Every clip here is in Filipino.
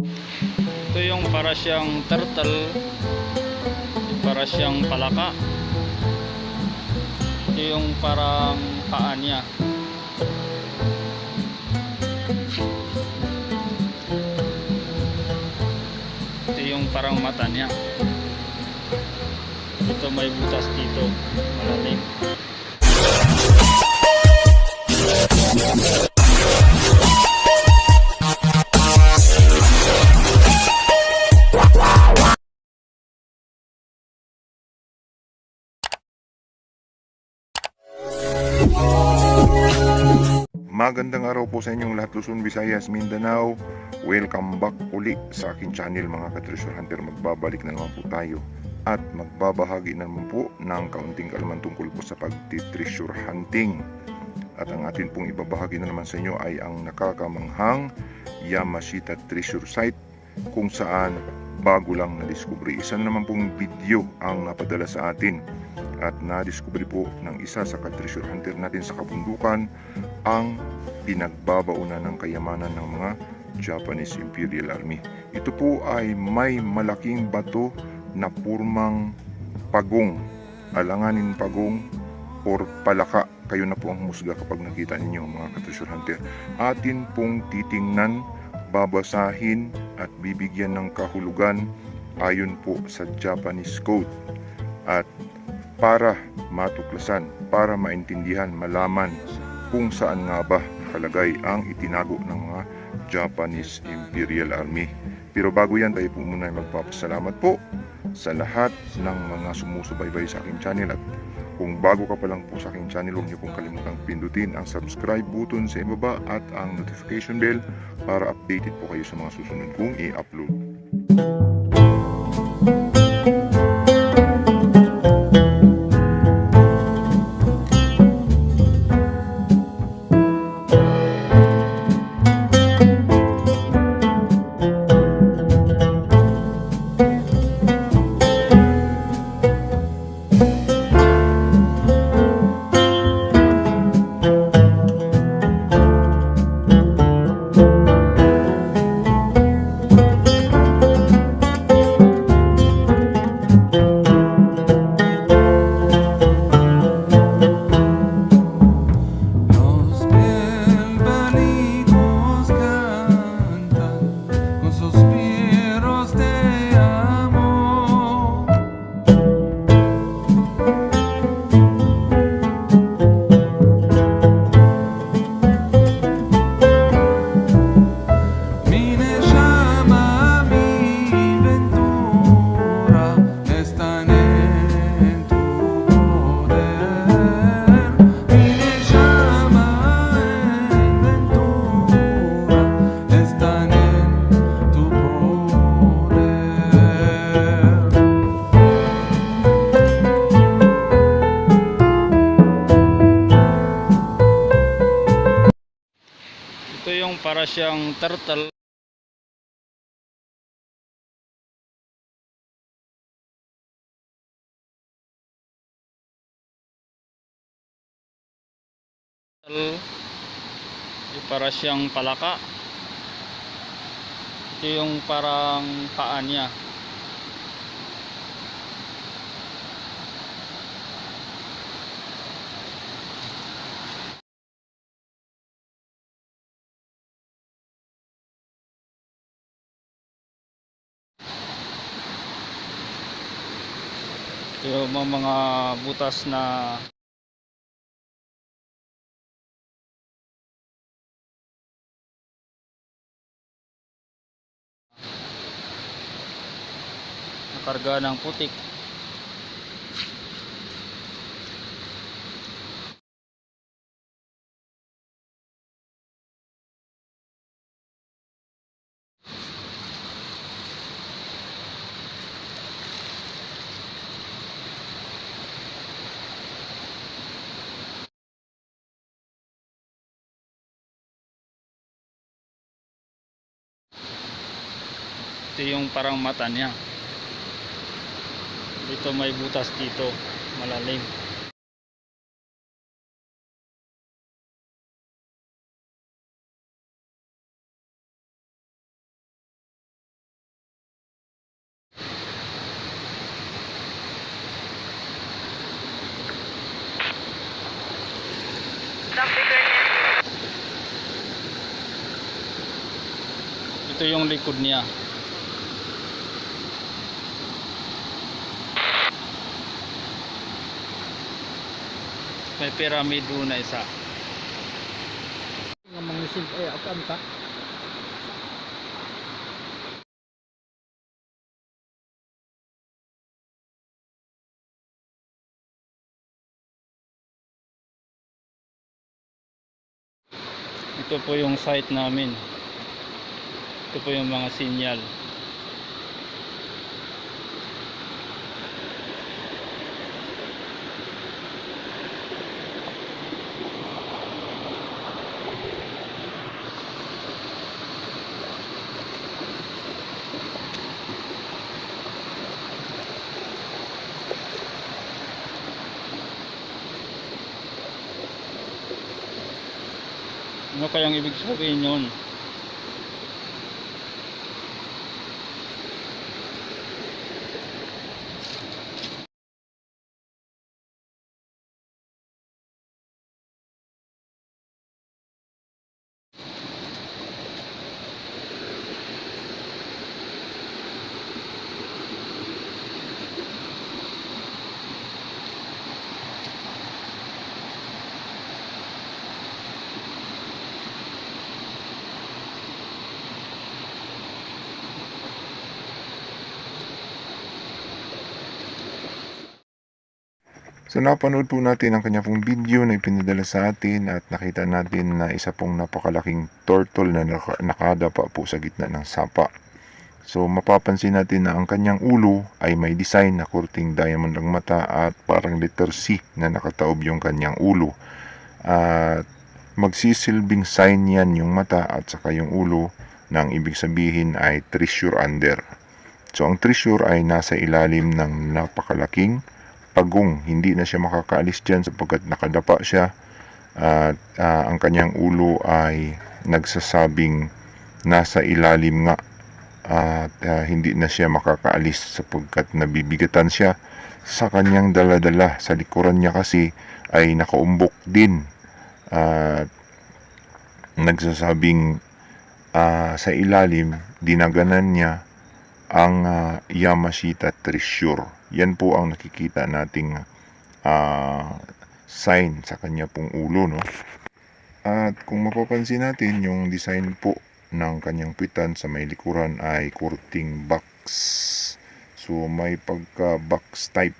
Ito yung para siyang turtle, para siyang palaka. Ito yung parang paa niya. Ito yung parang mata niya. Ito may butas dito, malalim. Magandang araw po sa inyong lahat, Luzon, Visayas, Mindanao. Welcome back uli sa aking channel mga ka-treasure hunter. Magbabalik na naman po tayo at magbabahagi na naman po ng kaunting kaalaman tungkol po sa pagti-treasure hunting. At ang atin pong ibabahagi na naman sa inyo ay ang nakakamanghang Yamashita Treasure Site kung saan bago lang na-discovery. Isa na naman pong video ang napadala sa atin at na-discovery po ng isa sa ka-treasure hunter natin sa kabundukan ang pinagbabaunan ng kayamanan ng mga Japanese Imperial Army. Ito po ay may malaking bato na purmang pagong, alanganin pagong or palaka. Kayo na po ang humusga kapag nakita ninyo mga ka-treasure hunter. Atin pong titingnan, babasahin at bibigyan ng kahulugan ayon po sa Japanese code. At para matuklasan, para maintindihan, malaman kung saan nga ba nakalagay ang itinago ng mga Japanese Imperial Army. Pero bago yan, tayo po muna ay magpapasalamat po sa lahat ng mga sumusubaybay sa aking channel. At kung bago ka pa lang po sa aking channel, huwag niyo pong kalimutang pindutin ang subscribe button sa ibaba at ang notification bell para updated po kayo sa mga susunod kong i-upload. Ito yung para siyang turtle, yung para siyang palaka. Ito yung parang paa niya. Yung mga butas na nakarga ng putik. Ito yung parang mata niya. Dito may butas dito, malalim. Ito yung likod niya. May pyramid doon na isa. Nga mangisin ay akan ka. Ito po yung site namin. Ito po yung mga sinyal. Ano kayang ibig sabihin yun? So napanood po natin ang kanya pong video na ipinadala sa atin at nakita natin na isa pong napakalaking turtle na nakadapa po sa gitna ng sapa. So mapapansin natin na ang kanyang ulo ay may design na kurting diamond ang mata at parang letter C na nakataob yung kanyang ulo. At magsisilbing sign yan yung mata at saka yung ulo na ang ibig sabihin ay treasure under. So ang treasure ay nasa ilalim ng napakalaking pagong. Hindi na siya makakaalis dyan sapagkat nakadapa siya at ang kanyang ulo ay nagsasabing nasa ilalim nga at hindi na siya makakaalis sapagkat nabibigatan siya sa kanyang daladala. Sa likuran niya kasi ay nakaumbok din at nagsasabing sa ilalim dinaganan niya ang Yamashita treasure. Yan po ang nakikita nating sign sa kanya pong ulo, no? At kung mapapansin natin, yung design po ng kanyang pitan sa may likuran ay kurting box. So may pagka-box type.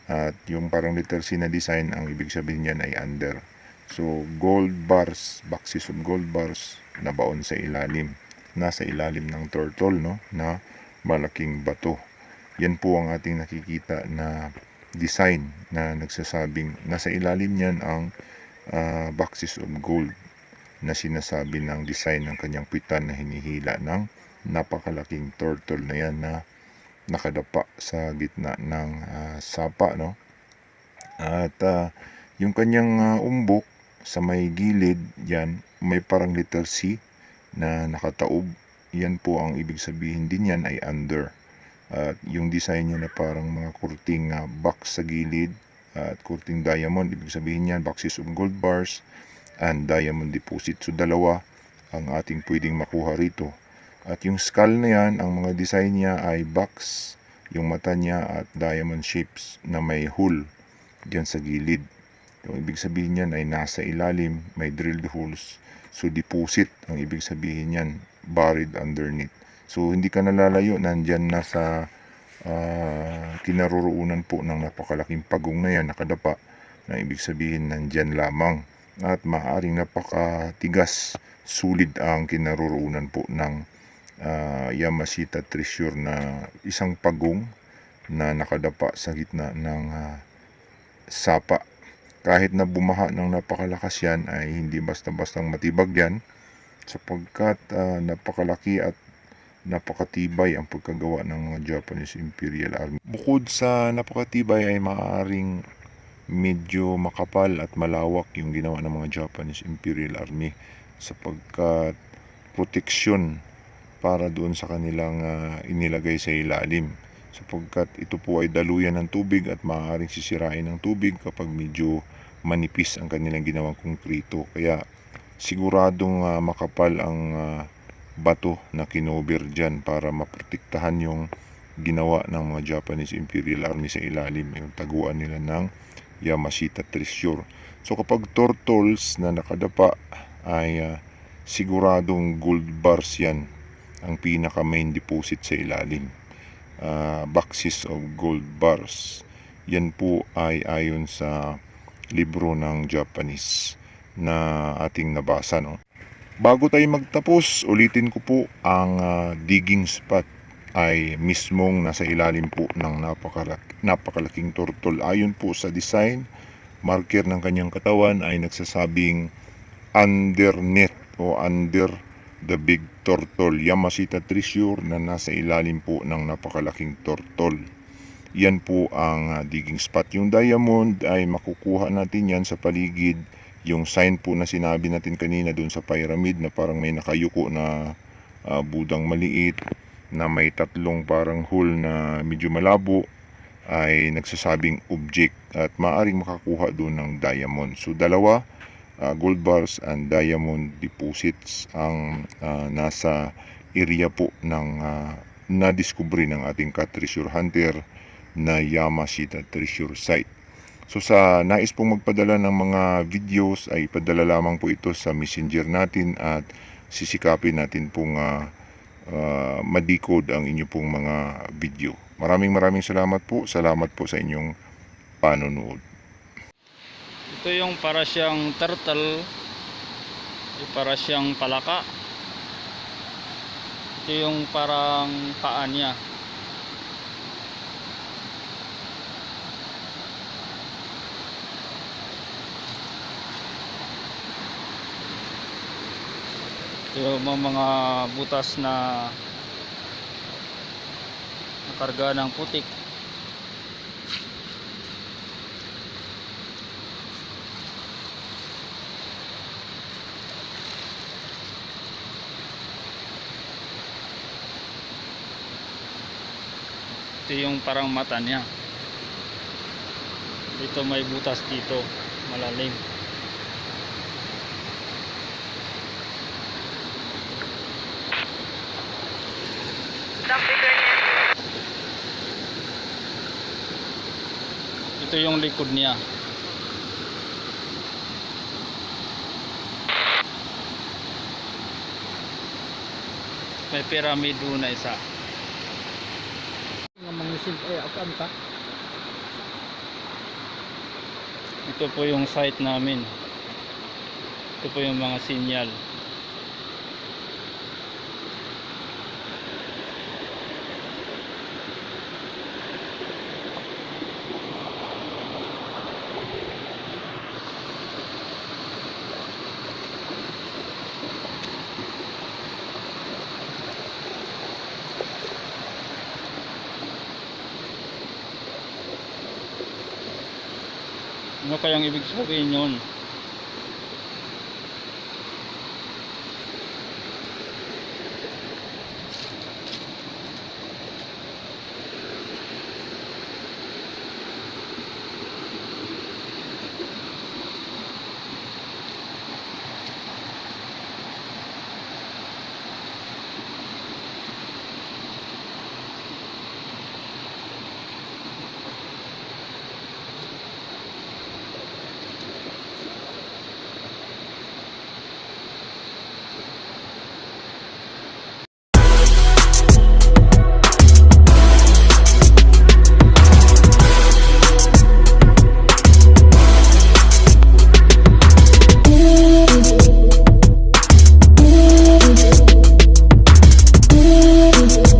At yung parang letter C na design, ang ibig sabihin niyan ay under. So gold bars, boxes of gold bars na baon sa ilalim. Nasa ilalim ng turtle, no? Na malaking bato. Yan po ang ating nakikita na design na nagsasabing nasa ilalim niyan ang boxes of gold na sinasabi ng design ng kanyang pitan na hinihila ng napakalaking turtle na yan na nakadapa sa gitna ng sapa, no? At yung kanyang umbok sa may gilid yan may parang letter C na nakataob. Yan po ang ibig sabihin din yan ay under. At yung design niya na parang mga kurting box sa gilid at kurting diamond, ibig sabihin niyan boxes of gold bars and diamond deposit. So dalawa ang ating pwedeng makuha rito. At yung skull na yan, ang mga design niya ay box, yung mata niya at diamond shapes na may hole dyan sa gilid. Yung ibig sabihin niyan ay nasa ilalim, may drilled holes. So deposit ang ibig sabihin niyan, buried underneath. So hindi ka nalalayo, nandyan na sa kinaroroonan po ng napakalaking pagong na yan, nakadapa, na ibig sabihin nandyan lamang. At maaaring napakatigas, sulit ang kinaroroonan po ng Yamashita treasure na isang pagong na nakadapa sa gitna ng sapa. Kahit na bumaha ng napakalakas yan ay hindi basta-bastang matibag yan sapagkat napakalaki at napakatibay ang pagkagawa ng mga Japanese Imperial Army. Bukod sa napakatibay ay maaaring medyo makapal at malawak yung ginawa ng mga Japanese Imperial Army sapagkat proteksyon para doon sa kanilang inilagay sa ilalim sapagkat ito po ay daluyan ng tubig at maaaring sisirain ng tubig kapag medyo manipis ang kanilang ginawang konkrito. Kaya siguradong makapal ang bato na kinover dyan para maprotektahan yung ginawa ng mga Japanese Imperial Army sa ilalim, yung taguan nila ng Yamashita Treasure. So kapag turtles na nakadapa ay siguradong gold bars yan ang pinaka main deposit sa ilalim. Boxes of gold bars. Yan po ay ayon sa libro ng Japanese na ating nabasa, no? Bago tayo magtapos, ulitin ko po ang digging spot ay mismong nasa ilalim po ng napakalaking turtle. Ayon po sa design, marker ng kanyang katawan ay nagsasabing underneath o under the big turtle, Yamashita Treasure, na nasa ilalim po ng napakalaking turtle. Yan po ang digging spot. Yung diamond ay makukuha natin yan sa paligid. Yung sign po na sinabi natin kanina dun sa pyramid na parang may nakayuko na budang maliit na may tatlong parang hole na medyo malabo ay nagsasabing object at maaring makakuha doon ng diamond. So dalawa, gold bars and diamond deposits ang nasa area po ng na-discovery ng ating ka-treasure hunter na Yamashita Treasure Site. So sa nais pong magpadala ng mga videos ay padala lamang po ito sa messenger natin at sisikapin natin pong ma-decode ang inyo pong mga video. Maraming salamat po. Salamat po sa inyong panonood. Ito yung para siyang turtle, para siyang palaka. Ito yung parang paa niya. Yung mga butas na nakarga ng putik. Ito yung parang mata niya. Dito may butas dito, malalim. Ito yung likod niya. May pyramid doon na isa. Ito po yung site namin. Ito po yung mga sinyal. Ano kayang ibig sabihin yun?